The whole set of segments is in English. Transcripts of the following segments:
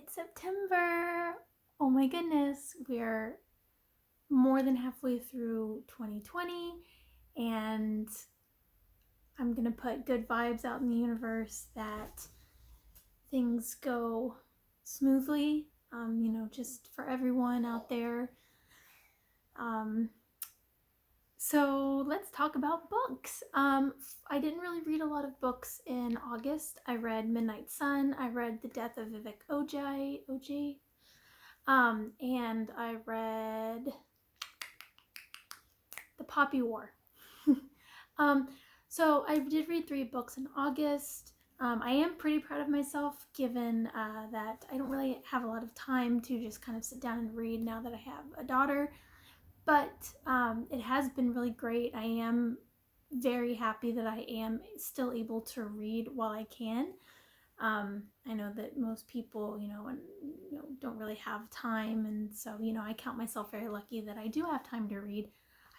it's September. Oh my goodness, we're more than halfway through 2020, and I'm gonna put good vibes out in the universe that things go smoothly, just for everyone out there. So let's talk about books. I didn't really read a lot of books in August. I read Midnight Sun. I read The Death of Vivek Oji. And I read The Poppy War. um, so I did read 3 books in August. I am pretty proud of myself given that I don't really have a lot of time to just kind of sit down and read now that I have a daughter. But it has been really great. I am very happy that I am still able to read while I can. I know that most people, don't really have time, and so, I count myself very lucky that I do have time to read.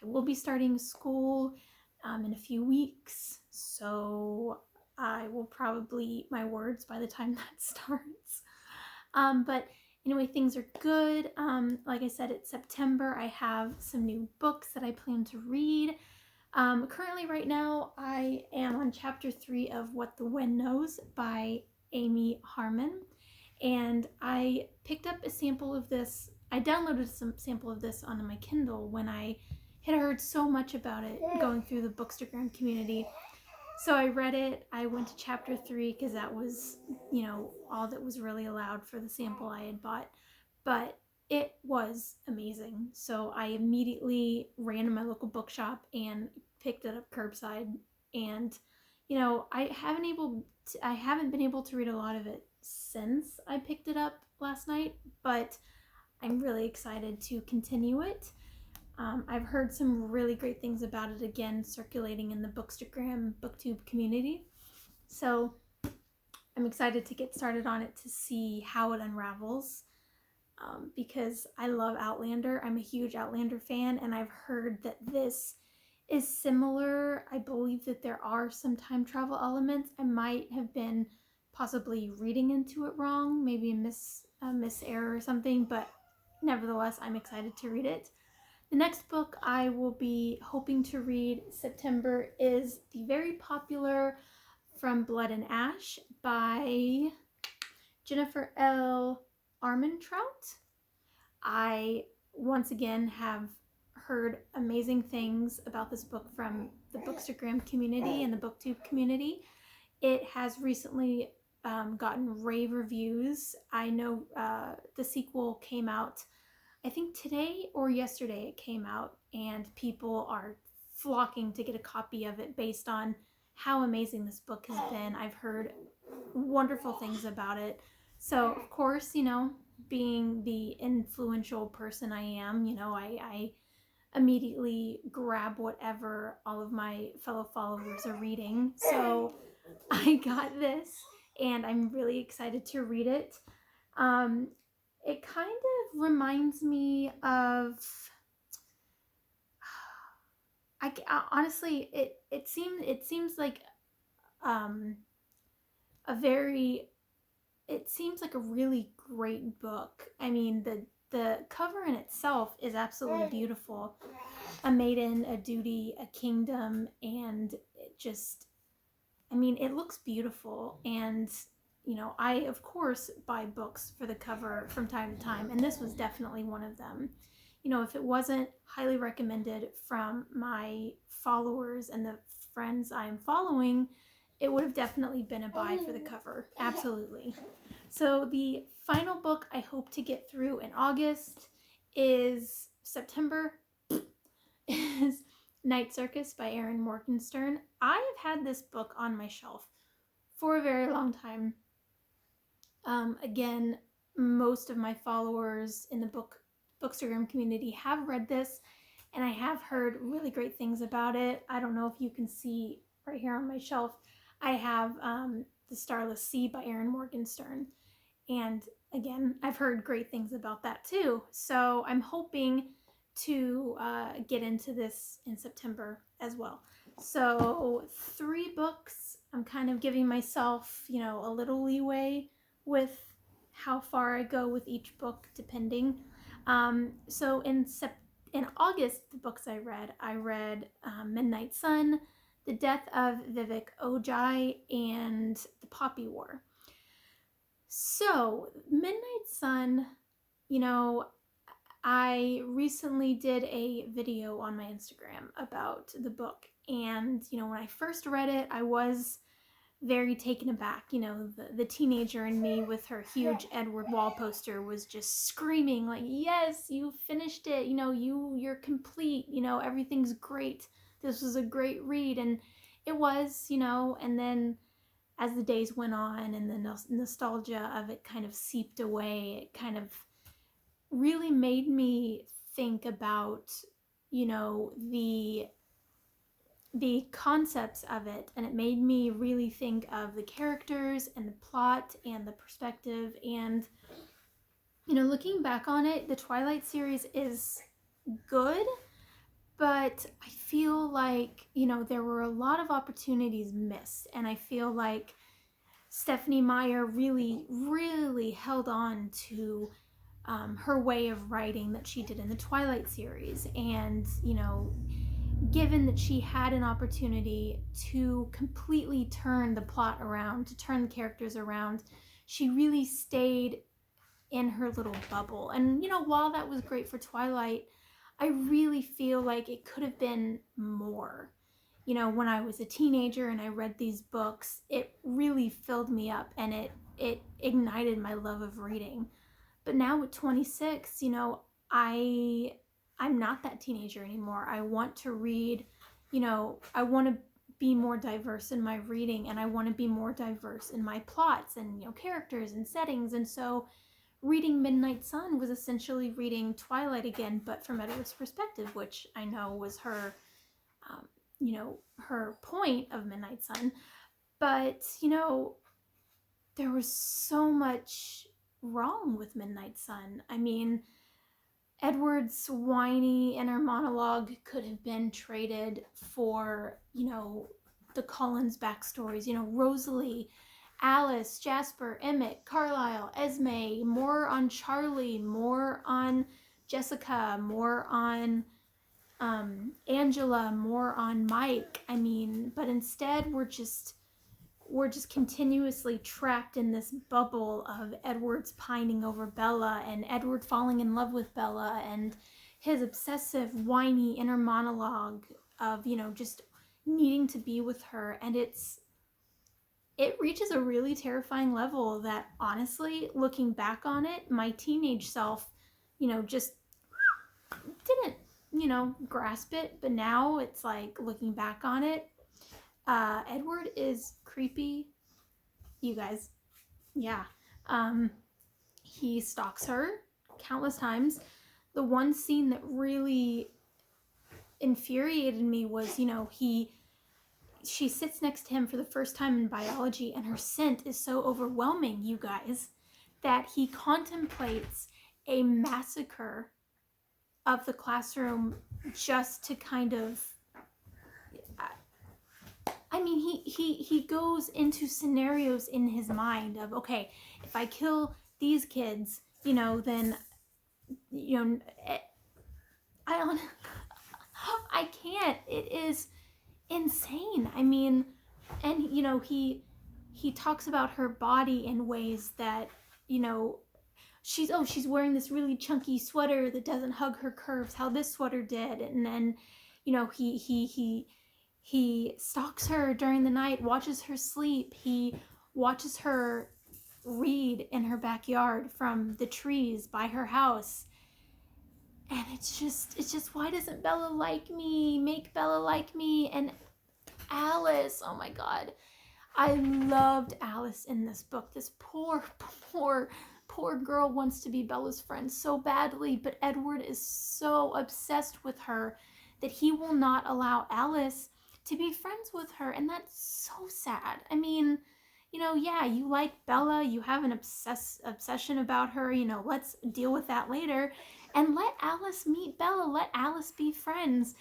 I will be starting school in a few weeks, so I will probably eat my words by the time that starts. But anyway, things are good. Like I said, it's September. I have some new books that I plan to read. Currently, right now, I am on chapter 3 of What the Wind Knows by Amy Harmon, and I picked up a sample of this. I downloaded some sample of this onto my Kindle when I had heard so much about it going through the Bookstagram community. So I read it. I went to chapter 3 because that was, all that was really allowed for the sample I had bought. But it was amazing. So I immediately ran to my local bookshop and picked it up curbside. And, I haven't been able to read a lot of it since I picked it up last night, but I'm really excited to continue it. I've heard some really great things about it again circulating in the Bookstagram booktube community. So I'm excited to get started on it to see how it unravels, because I love Outlander. I'm a huge Outlander fan, and I've heard that this is similar. I believe that there are some time travel elements. I might have been possibly reading into it wrong, maybe a miss error or something, but nevertheless, I'm excited to read it. The next book I will be hoping to read September is the very popular From Blood and Ash by Jennifer L. Armentrout. I, once again, have heard amazing things about this book from the Bookstagram community and the BookTube community. It has recently gotten rave reviews. I know the sequel came out, I think today or yesterday it came out, and people are flocking to get a copy of it based on how amazing this book has been. I've heard wonderful things about it. So, of course, being the influential person I am, I immediately grab whatever all of my fellow followers are reading. So I got this, and I'm really excited to read it. It kind of reminds me of, honestly, it seems like it seems like a really great book. I mean, the cover in itself is absolutely beautiful. A maiden, a duty, a kingdom, and it looks beautiful. And I, of course, buy books for the cover from time to time, and this was definitely one of them. If it wasn't highly recommended from my followers and the friends I'm following, it would have definitely been a buy for the cover. Absolutely. So the final book I hope to get through in August is September, is Night Circus by Erin Morgenstern. I have had this book on my shelf for a very long time. Again, most of my followers in the Bookstagram community have read this, and I have heard really great things about it. I don't know if you can see right here on my shelf, I have The Starless Sea by Erin Morgenstern. And again, I've heard great things about that too. So I'm hoping to get into this in September as well. So 3 books. I'm kind of giving myself, a little leeway with how far I go with each book depending. So in August, the books I read Midnight Sun, The Death of Vivek Oji, and The Poppy War. So Midnight Sun, you know, I recently did a video on my Instagram about the book, and when I first read it, I was very taken aback. The teenager in me with her huge Edward Wall poster was just screaming like, yes, you finished it, you're complete, everything's great, this was a great read. And it was, and then as the days went on and the nostalgia of it kind of seeped away, it kind of really made me think about the concepts of it, and it made me really think of the characters and the plot and the perspective. And looking back on it, the Twilight series is good, but I feel like there were a lot of opportunities missed, and I feel like Stephenie Meyer really held on to her way of writing that she did in the Twilight series. And given that she had an opportunity to completely turn the plot around, to turn the characters around, she really stayed in her little bubble. And while that was great for Twilight, I really feel like it could have been more. When I was a teenager and I read these books, it really filled me up, and it ignited my love of reading. But now at 26, I'm not that teenager anymore. I want to read, I want to be more diverse in my reading, and I want to be more diverse in my plots and, characters and settings. And so reading Midnight Sun was essentially reading Twilight again, but from Edward's perspective, which I know was her, her point of Midnight Sun. But, there was so much wrong with Midnight Sun. I mean, Edward's whiny inner monologue could have been traded for, the Collins backstories, Rosalie, Alice, Jasper, Emmett, Carlisle, Esme, more on Charlie, more on Jessica, more on Angela, more on Mike. I mean, but instead we're just continuously trapped in this bubble of Edward's pining over Bella, and Edward falling in love with Bella, and his obsessive, whiny inner monologue of, just needing to be with her. And it reaches a really terrifying level that, honestly, looking back on it, my teenage self, just didn't, grasp it. But now it's like, looking back on it, Edward is creepy, you guys. Yeah. He stalks her countless times. The one scene that really infuriated me was, she sits next to him for the first time in biology, and her scent is so overwhelming, you guys, that he contemplates a massacre of the classroom just to kind of, I mean, he goes into scenarios in his mind of, okay, if I kill these kids, then, I can't. It is insane. I mean, and, he talks about her body in ways that, she's wearing this really chunky sweater that doesn't hug her curves, how this sweater did. And then, he stalks her during the night, watches her sleep. He watches her read in her backyard from the trees by her house. And it's just, why doesn't Bella like me? Make Bella like me. And Alice, oh my God. I loved Alice in this book. This poor girl wants to be Bella's friend so badly, but Edward is so obsessed with her that he will not allow Alice to be friends with her. And that's so sad. I mean, yeah, you like Bella, you have an obsession about her, let's deal with that later. And let Alice meet Bella, let Alice be friends.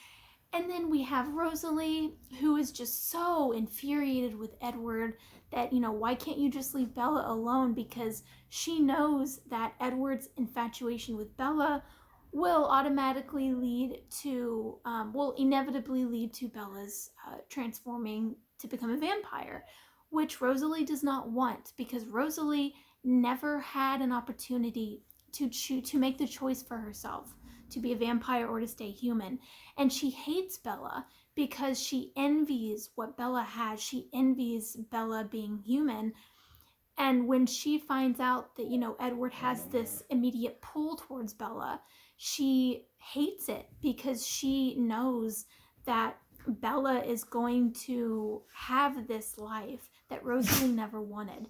And then we have Rosalie, who is just so infuriated with Edward that, why can't you just leave Bella alone? Because she knows that Edward's infatuation with Bella will automatically lead to, will inevitably lead to Bella's transforming to become a vampire, which Rosalie does not want, because Rosalie never had an opportunity to make the choice for herself to be a vampire or to stay human. And she hates Bella because she envies what Bella has. She envies Bella being human. And when she finds out that, Edward has this immediate pull towards Bella, she hates it because she knows that Bella is going to have this life that Rosalie never wanted.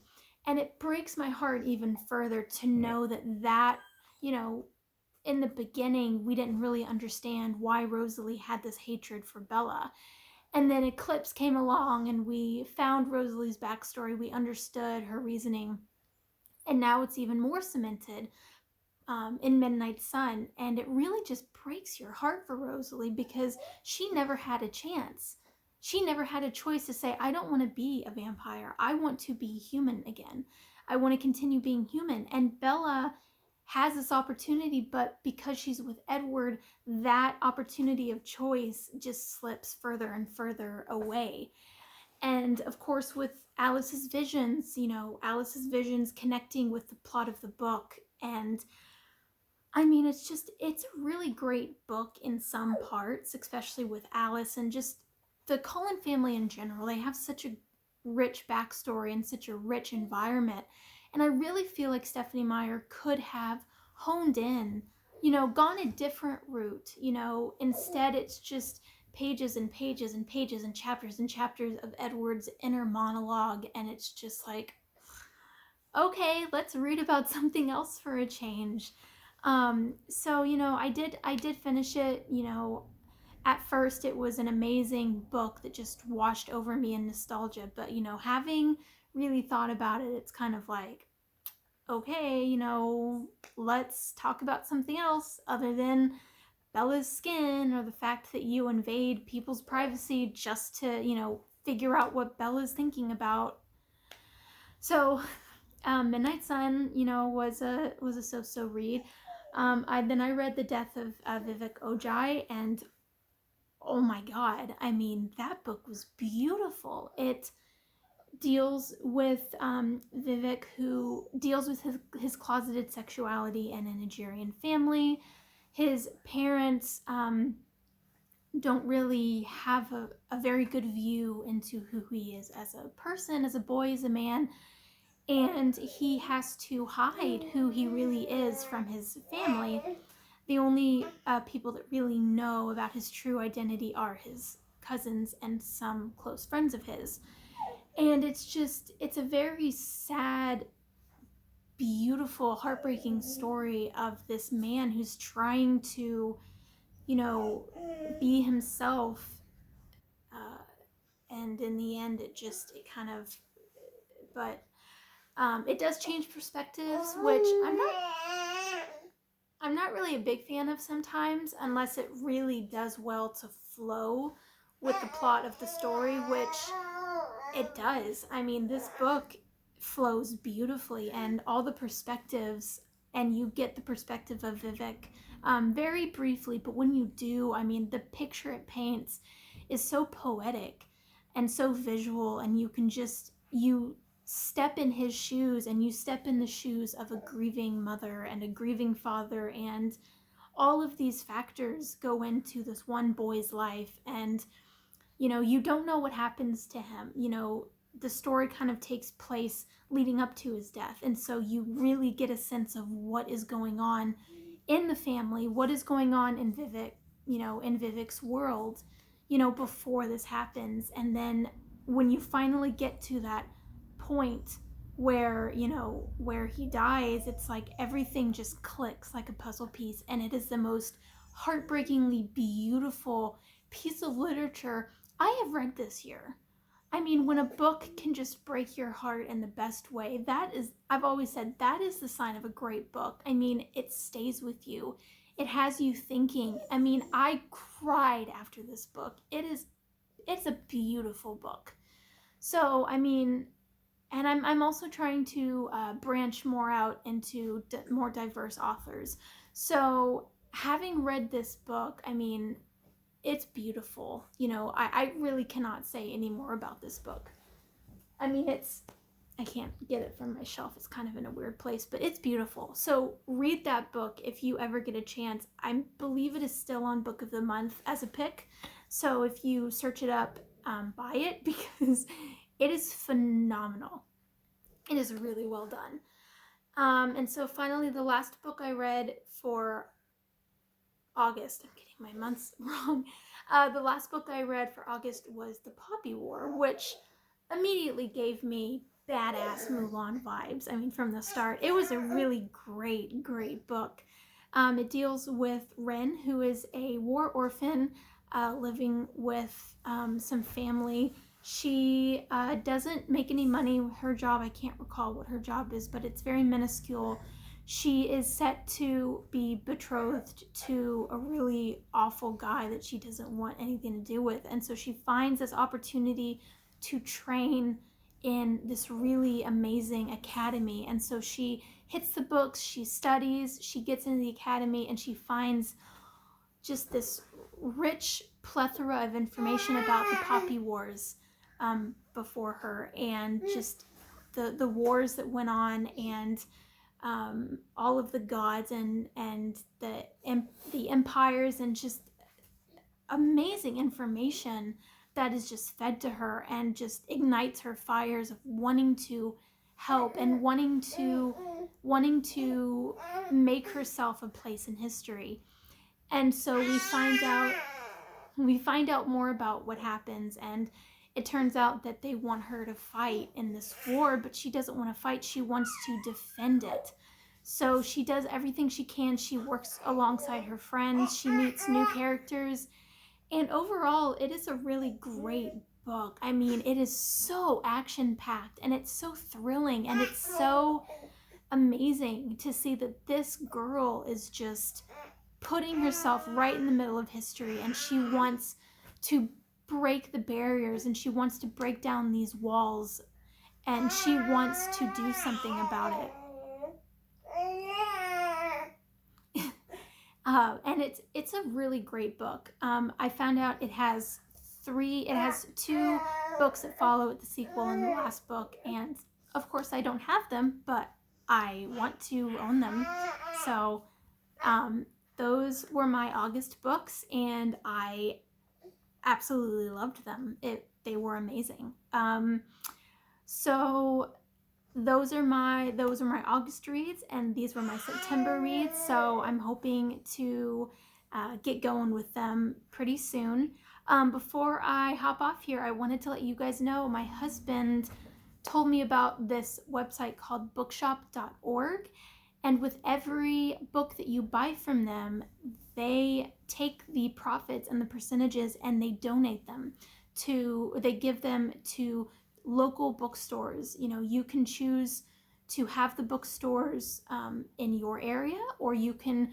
And it breaks my heart even further to know that, you know, in the beginning, we didn't really understand why Rosalie had this hatred for Bella. And then Eclipse came along and we found Rosalie's backstory. We understood her reasoning. And now it's even more cemented in Midnight Sun. And it really just breaks your heart for Rosalie because she never had a chance. She never had a choice to say, I don't want to be a vampire. I want to be human again. I want to continue being human. And Bella has this opportunity, but because she's with Edward, that opportunity of choice just slips further and further away. And of course, with Alice's visions, Alice's visions connecting with the plot of the book. And I mean, it's a really great book in some parts, especially with Alice and just the Cullen family in general. They have such a rich backstory and such a rich environment. And I really feel like Stephanie Meyer could have honed in, gone a different route. Instead it's just pages and pages and pages and chapters of Edward's inner monologue. And it's just like, okay, let's read about something else for a change. So I did finish it. At first it was an amazing book that just washed over me in nostalgia, but having really thought about it, it's kind of like, okay, let's talk about something else other than Bella's skin or the fact that you invade people's privacy just to figure out what Bella's thinking about. So Midnight Sun, was a so-so read. I read The Death of Vivek Oji, and oh my god, I mean, that book was beautiful. It deals with Vivek, who deals with his closeted sexuality in a Nigerian family. His parents don't really have a very good view into who he is as a person, as a boy, as a man. And he has to hide who he really is from his family. The only people that really know about his true identity are his cousins and some close friends of his. And it's a very sad, beautiful, heartbreaking story of this man who's trying to, be himself. And in the end, it kind of, but it does change perspectives, which I'm not really a big fan of sometimes, unless it really does well to flow with the plot of the story, which it does. I mean, this book flows beautifully, and all the perspectives, and you get the perspective of Vivek very briefly, but when you do, I mean, the picture it paints is so poetic and so visual, and you step in his shoes and you step in the shoes of a grieving mother and a grieving father, and all of these factors go into this one boy's life. And you don't know what happens to him. The story kind of takes place leading up to his death, and so you really get a sense of what is going on in the family, what is going on in Vivek, in Vivek's world, before this happens. And then when you finally get to that point where he dies, it's like everything just clicks like a puzzle piece, and it is the most heartbreakingly beautiful piece of literature I have read this year. I mean, when a book can just break your heart in the best way, I've always said, that is the sign of a great book. I mean, it stays with you. it has you thinking. I mean, I cried after this book. It's a beautiful book. So, I mean, and I'm also trying to branch more out into more diverse authors. So, having read this book, I mean, it's beautiful. You know, I really cannot say any more about this book. I mean, I can't get it from my shelf. It's kind of in a weird place, but it's beautiful. So read that book if you ever get a chance. I believe it is still on Book of the Month as a pick. So if you search it up, buy it because it is phenomenal. It is really well done. And so finally, the last book I read for August, I'm getting my months wrong. The last book I read for August was The Poppy War, which immediately gave me badass Mulan vibes. I mean, from the start, it was a really great book. It deals with Ren, who is a war orphan living with some family. She doesn't make any money with her job. I can't recall what her job is, but it's very minuscule. She is set to be betrothed to a really awful guy that she doesn't want anything to do with. And so she finds this opportunity to train in this really amazing academy. And so she hits the books, she studies, she gets into the academy, and she finds just this rich plethora of information about the Poppy Wars before her, and just the wars that went on, and all of the gods and the empires, and just amazing information that is just fed to her and just ignites her fires of wanting to help and wanting to make herself a place in history. And so we find out more about what happens, and it turns out that they want her to fight in this war, but she doesn't want to fight. She wants to defend it. So she does everything she can. She works alongside her friends. She meets new characters. And overall, it is a really great book. I mean, it is so action-packed, and it's so thrilling, and it's so amazing to see that this girl is just putting herself right in the middle of history, and she wants to break the barriers, and she wants to break down these walls, and she wants to do something about it. And it's a really great book. I found out it has two books that follow the sequel and the last book, and of course I don't have them, but I want to own them. So those were my August books, and I absolutely loved them. They were amazing. So those are my August reads, and these were my September reads. So I'm hoping to get going with them pretty soon. Before I hop off here, I wanted to let you guys know my husband told me about this website called bookshop.org, and with every book that you buy from them, they take the profits and the percentages and they donate them they give them to local bookstores. You know, you can choose to have the bookstores in your area, or you can,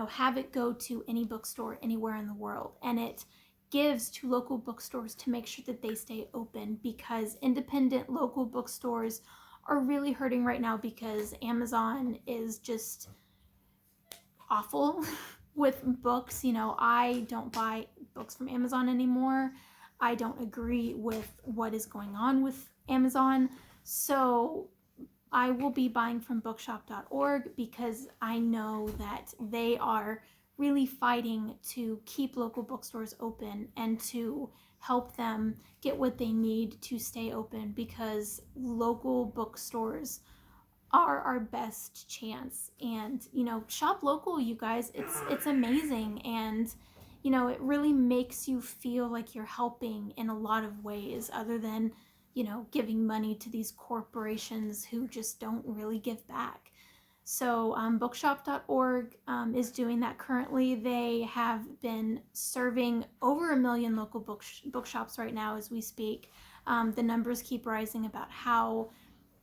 have it go to any bookstore anywhere in the world. And it gives to local bookstores to make sure that they stay open, because independent local bookstores are really hurting right now because Amazon is just awful with books. I don't buy books from Amazon anymore. I don't agree with what is going on with Amazon. So I will be buying from bookshop.org because I know that they are really fighting to keep local bookstores open and to help them get what they need to stay open, because local bookstores are our best chance. And shop local, you guys. It's amazing, and it really makes you feel like you're helping in a lot of ways, other than giving money to these corporations who just don't really give back. So bookshop.org is doing that currently. They have been serving over 1 million local bookshops right now as we speak. The numbers keep rising about how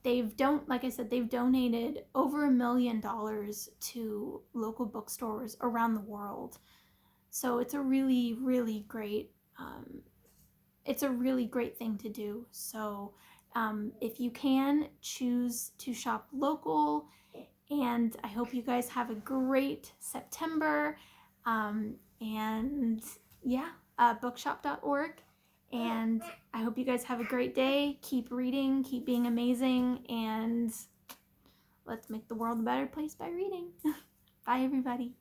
like I said, they've donated over $1 million to local bookstores around the world. So it's a really, really great, it's a really great thing to do. So if you can, choose to shop local. And I hope you guys have a great September. And yeah, bookshop.org. And I hope you guys have a great day. Keep reading, keep being amazing, and let's make the world a better place by reading. Bye, everybody.